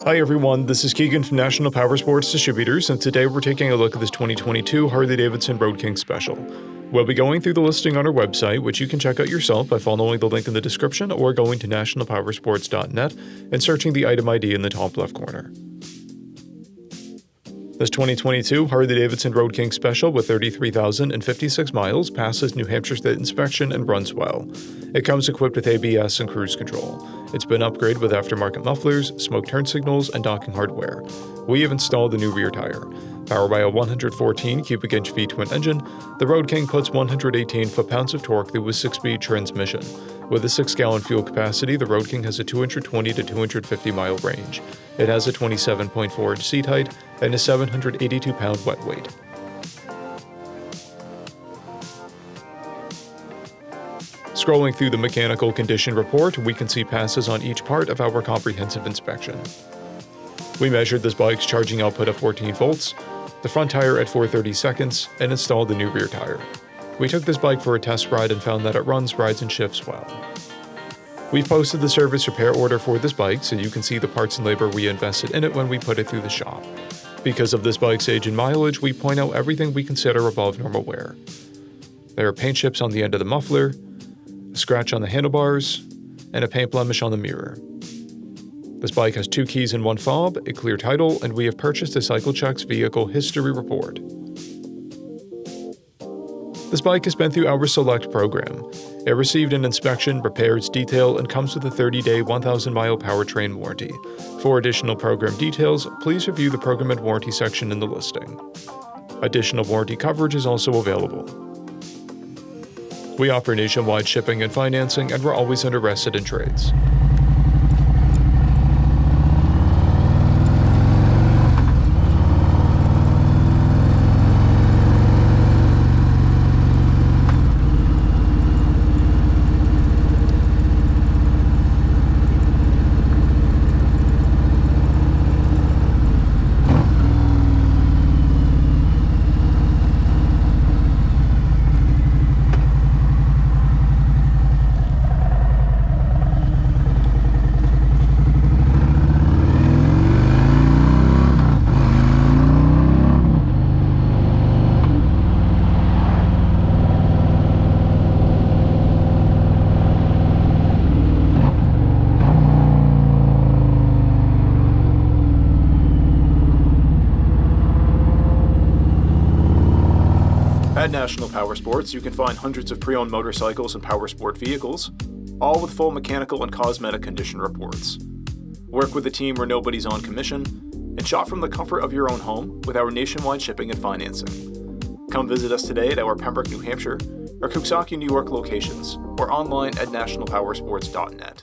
Hi everyone, this is Keegan from National Powersports Distributors, and today we're taking a look at this 2022 Harley-Davidson Road King Special. We'll be going through the listing on our website, which you can check out yourself by following the link in the description or going to nationalpowersports.net and searching the item ID in the top left corner. This 2022 Harley-Davidson Road King Special with 33,056 miles passes New Hampshire State Inspection and runs well. It comes equipped with ABS and cruise control. It's been upgraded with aftermarket mufflers, smoke turn signals, and docking hardware. We have installed the new rear tire. Powered by a 114 cubic inch V-twin engine, the Road King puts 118 foot-pounds of torque through a 6-speed transmission. With a 6-gallon fuel capacity, the Road King has a 220 to 250 mile range. It has a 27.4 inch seat height and a 782-pound wet weight. Scrolling through the mechanical condition report, we can see passes on each part of our comprehensive inspection. We measured this bike's charging output of 14 volts, the front tire at 430 seconds, and installed the new rear tire. We took this bike for a test ride and found that it runs, rides, and shifts well. We've posted the service repair order for this bike so you can see the parts and labor we invested in it when we put it through the shop. Because of this bike's age and mileage, we point out everything we consider above normal wear. There are paint chips on the end of the muffler, a scratch on the handlebars, and a paint blemish on the mirror. This bike has 2 keys and 1 fob, a clear title, and we have purchased a CycleCheck's vehicle history report. This bike has been through our Select program. It received an inspection, repairs, detail, and comes with a 30-day, 1,000-mile powertrain warranty. For additional program details, please review the program and warranty section in the listing. Additional warranty coverage is also available. We offer nationwide shipping and financing, and we're always interested in trades. At National Powersports, you can find hundreds of pre-owned motorcycles and powersport vehicles, all with full mechanical and cosmetic condition reports. Work with a team where nobody's on commission, and shop from the comfort of your own home with our nationwide shipping and financing. Come visit us today at our Pembroke, New Hampshire, or Coxsackie, New York locations, or online at nationalpowersports.net.